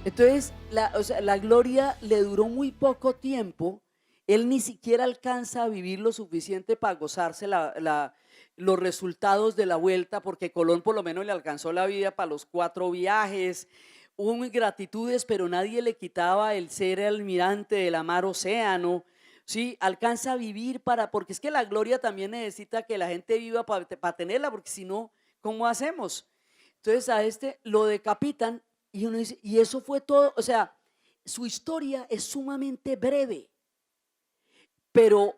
Entonces, o sea, la gloria le duró muy poco tiempo. Él ni siquiera alcanza a vivir lo suficiente para gozarse los resultados de la vuelta, porque Colón por lo menos le alcanzó la vida para los 4 viajes. Hubo ingratitudes, pero nadie le quitaba el ser almirante del mar océano. Sí, alcanza a vivir porque es que la gloria también necesita que la gente viva para tenerla, porque si no, ¿cómo hacemos? Entonces a este lo decapitan y uno dice, y eso fue todo, o sea, su historia es sumamente breve, pero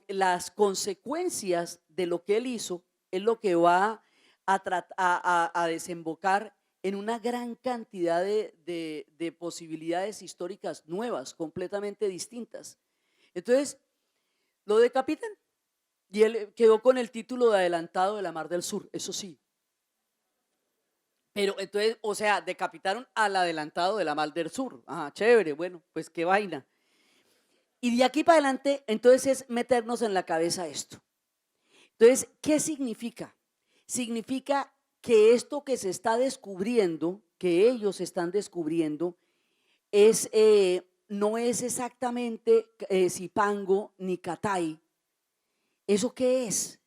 las consecuencias de lo que él hizo es lo que va a desembocar en una gran cantidad de posibilidades históricas nuevas, completamente distintas. Entonces, lo decapitan y él quedó con el título de adelantado de la Mar del Sur, eso sí. Pero entonces, o sea, decapitaron al adelantado de la Mar del Sur. Ajá, chévere, bueno, pues qué vaina. Y de aquí para adelante, entonces es meternos en la cabeza esto. Entonces, ¿qué significa? Significa que esto que se está descubriendo, que ellos están descubriendo, no es exactamente Zipango ni Catay. ¿Eso qué es?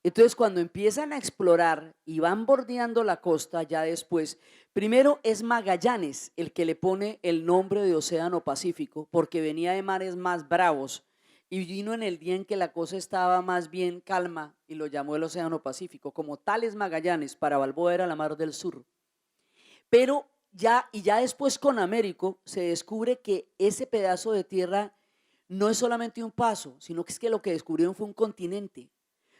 Entonces, cuando empiezan a explorar y van bordeando la costa, ya después, primero es Magallanes el que le pone el nombre de Océano Pacífico, porque venía de mares más bravos y vino en el día en que la cosa estaba más bien calma y lo llamó el Océano Pacífico. Como tal es Magallanes, para Balboa era la Mar del Sur. Pero ya después con Américo se descubre que ese pedazo de tierra no es solamente un paso, sino que es que lo que descubrieron fue un continente.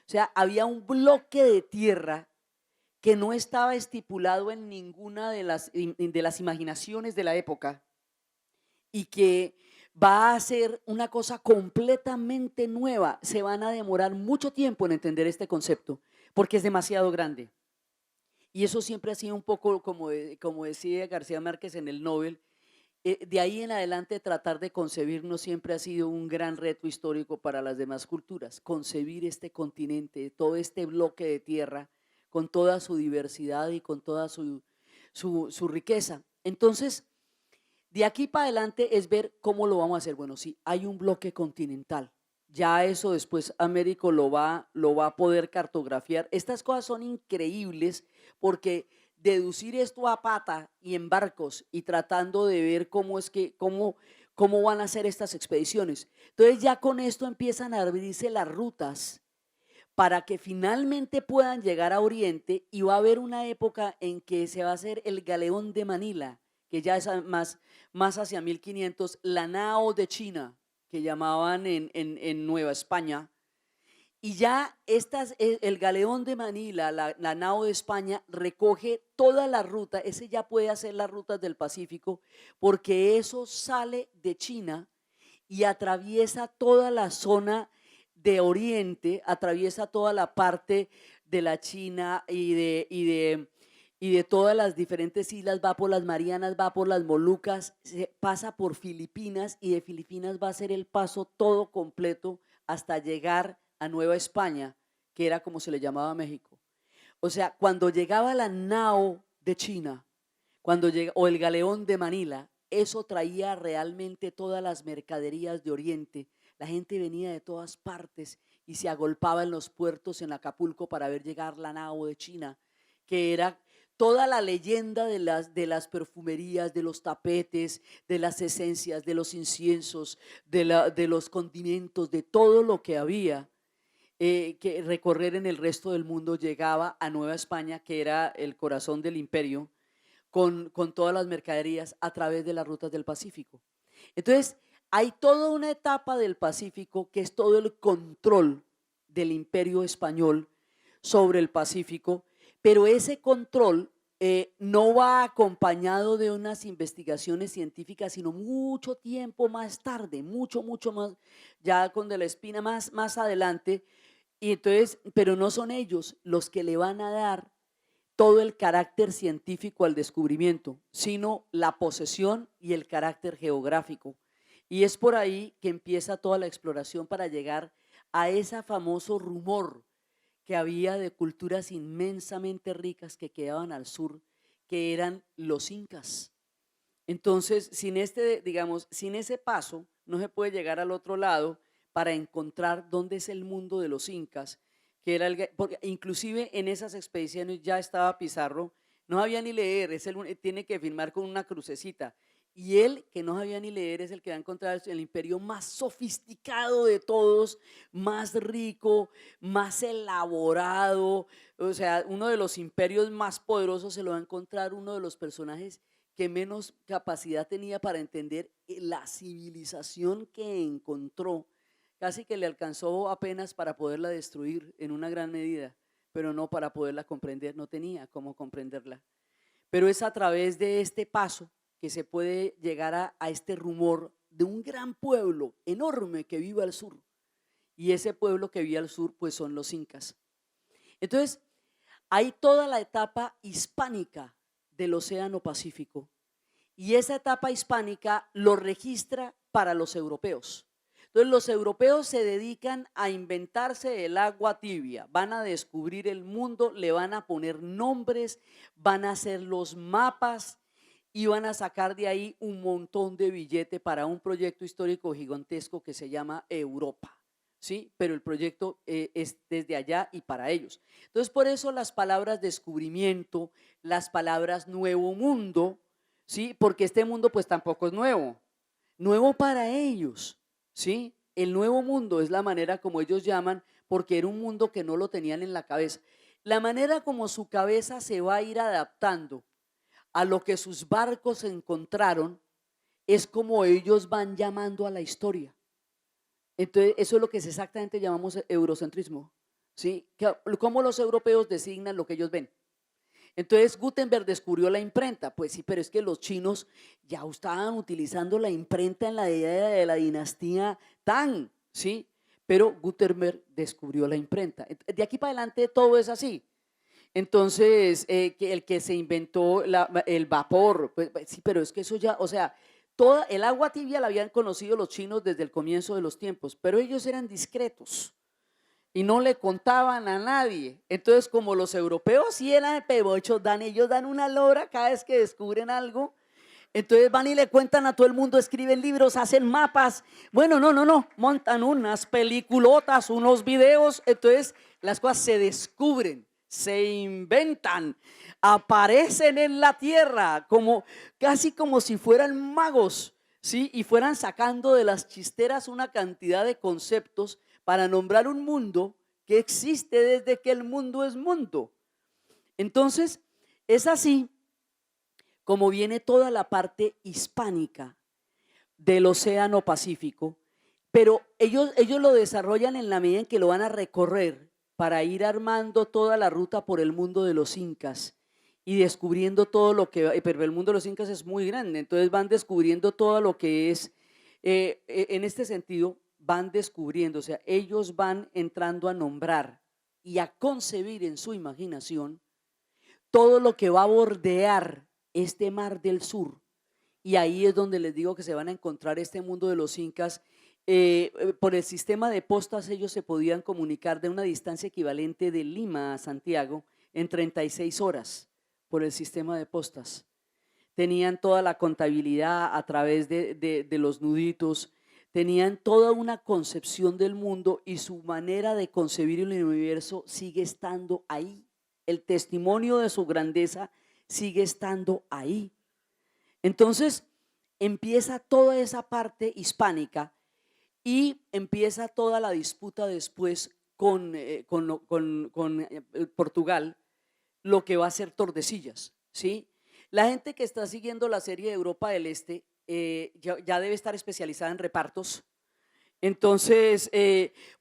O sea, había un bloque de tierra que no estaba estipulado en ninguna de las imaginaciones de la época y que va a ser una cosa completamente nueva. Se van a demorar mucho tiempo en entender este concepto porque es demasiado grande. Y eso siempre ha sido un poco, como decía García Márquez en el Nobel, de ahí en adelante tratar de concebirnos siempre ha sido un gran reto histórico para las demás culturas, concebir este continente, todo este bloque de tierra con toda su diversidad y con toda su riqueza. Entonces, de aquí para adelante es ver cómo lo vamos a hacer. Bueno, sí, hay un bloque continental. Ya eso después Américo lo va a poder cartografiar. Estas cosas son increíbles porque deducir esto a pata y en barcos y tratando de ver cómo van a ser estas expediciones. Entonces ya con esto empiezan a abrirse las rutas para que finalmente puedan llegar a Oriente y va a haber una época en que se va a hacer el galeón de Manila, que ya es más hacia 1500, la nao de China, que llamaban en Nueva España, y ya el galeón de Manila, la nao de España, recoge toda la ruta, ese ya puede hacer las rutas del Pacífico, porque eso sale de China y atraviesa toda la zona de Oriente, atraviesa toda la parte de la China y de todas las diferentes islas, va por las Marianas, va por las Molucas, pasa por Filipinas y de Filipinas va a ser el paso todo completo hasta llegar a Nueva España, que era como se le llamaba a México. O sea, cuando llegaba la nao de China, o el galeón de Manila, eso traía realmente todas las mercaderías de Oriente. La gente venía de todas partes y se agolpaba en los puertos en Acapulco para ver llegar la nao de China, que era toda la leyenda de las perfumerías, de los tapetes, de las esencias, de los inciensos, de los condimentos, de todo lo que había que recorrer en el resto del mundo llegaba a Nueva España, que era el corazón del imperio, con todas las mercaderías a través de las rutas del Pacífico. Entonces, hay toda una etapa del Pacífico que es todo el control del imperio español sobre el Pacífico, pero ese control no va acompañado de unas investigaciones científicas, sino mucho tiempo más tarde, mucho más, ya con De la Espina más adelante, y entonces, pero no son ellos los que le van a dar todo el carácter científico al descubrimiento, sino la posesión y el carácter geográfico. Y es por ahí que empieza toda la exploración para llegar a ese famoso rumor que había de culturas inmensamente ricas que quedaban al sur, que eran los incas. Entonces, sin digamos, sin ese paso, no se puede llegar al otro lado para encontrar dónde es el mundo de los incas, que era porque inclusive en esas expediciones ya estaba Pizarro, no sabía ni leer, tiene que firmar con una crucecita. Y él, que no sabía ni leer, es el que va a encontrar el imperio más sofisticado de todos, más rico, más elaborado, o sea, uno de los imperios más poderosos se lo va a encontrar uno de los personajes que menos capacidad tenía para entender la civilización que encontró. Casi que le alcanzó apenas para poderla destruir en una gran medida, pero no para poderla comprender, no tenía cómo comprenderla. Pero es a través de este paso que se puede llegar a este rumor de un gran pueblo enorme que vive al sur. Y ese pueblo que vive al sur, pues son los incas. Entonces, hay toda la etapa hispánica del Océano Pacífico. Y esa etapa hispánica lo registra para los europeos. Entonces los europeos se dedican a inventarse el agua tibia, van a descubrir el mundo, le van a poner nombres, van a hacer los mapas y van a sacar de ahí un montón de billete para un proyecto histórico gigantesco que se llama Europa. ¿Sí? Pero el proyecto es desde allá y para ellos. Entonces por eso las palabras descubrimiento, las palabras nuevo mundo, ¿sí? Porque este mundo pues tampoco es nuevo para ellos, ¿sí? El nuevo mundo es la manera como ellos llaman, porque era un mundo que no lo tenían en la cabeza. La manera como su cabeza se va a ir adaptando a lo que sus barcos encontraron es como ellos van llamando a la historia. Entonces, eso es lo que exactamente llamamos eurocentrismo, ¿sí? Cómo los europeos designan lo que ellos ven. Entonces Gutenberg descubrió la imprenta, pues sí, pero es que los chinos ya estaban utilizando la imprenta en la idea de la dinastía Tang, ¿sí? Pero Gutenberg descubrió la imprenta. De aquí para adelante todo es así. Entonces, el que se inventó el vapor, pues, sí, pero es que eso ya, o sea, toda el agua tibia la habían conocido los chinos desde el comienzo de los tiempos, pero ellos eran discretos y no le contaban a nadie. Entonces, como los europeos sí eran de pebochos, ellos dan una lora cada vez que descubren algo. Entonces van y le cuentan a todo el mundo, escriben libros, hacen mapas. Bueno, no, montan unas peliculotas, unos videos. Entonces las cosas se descubren, se inventan, aparecen en la tierra, casi como si fueran magos, ¿sí? Y fueran sacando de las chisteras una cantidad de conceptos para nombrar un mundo que existe desde que el mundo es mundo. Entonces, es así como viene toda la parte hispánica del Océano Pacífico, pero ellos lo desarrollan en la medida en que lo van a recorrer para ir armando toda la ruta por el mundo de los incas y descubriendo todo lo que, pero el mundo de los incas es muy grande, entonces van descubriendo todo lo que es, en este sentido, van descubriendo, o sea, ellos van entrando a nombrar y a concebir en su imaginación todo lo que va a bordear este mar del sur. Y ahí es donde les digo que se van a encontrar este mundo de los incas. Por el sistema de postas ellos se podían comunicar de una distancia equivalente de Lima a Santiago en 36 horas por el sistema de postas. Tenían toda la contabilidad a través de los nuditos, tenían toda una concepción del mundo y su manera de concebir el universo sigue estando ahí. El testimonio de su grandeza sigue estando ahí. Entonces empieza toda esa parte hispánica y empieza toda la disputa después con Portugal, lo que va a ser Tordesillas, ¿sí? La gente que está siguiendo la serie de Europa del Este ya debe estar especializada en repartos. Entonces,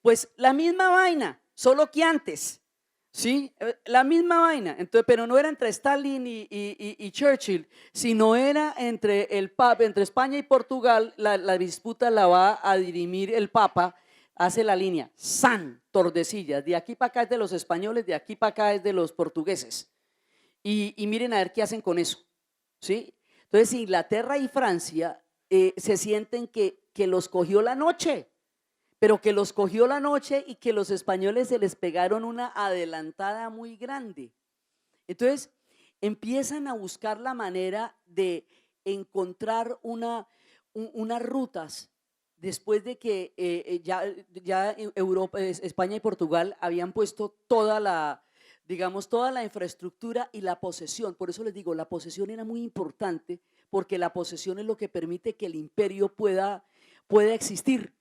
pues la misma vaina, solo que antes. ¿Sí? La misma vaina, entonces, pero no era entre Stalin y Churchill, sino era entre entre España y Portugal. La disputa la va a dirimir el Papa, hace la línea, San Tordesillas, de aquí para acá es de los españoles, de aquí para acá es de los portugueses. Y miren a ver qué hacen con eso, ¿sí? Entonces Inglaterra y Francia se sienten que los cogió la noche, pero que los cogió la noche y que los españoles se les pegaron una adelantada muy grande. Entonces empiezan a buscar la manera de encontrar unas rutas después de que ya Europa, España y Portugal habían puesto toda la, digamos, toda la infraestructura y la posesión. Por eso les digo, la posesión era muy importante porque la posesión es lo que permite que el imperio pueda existir.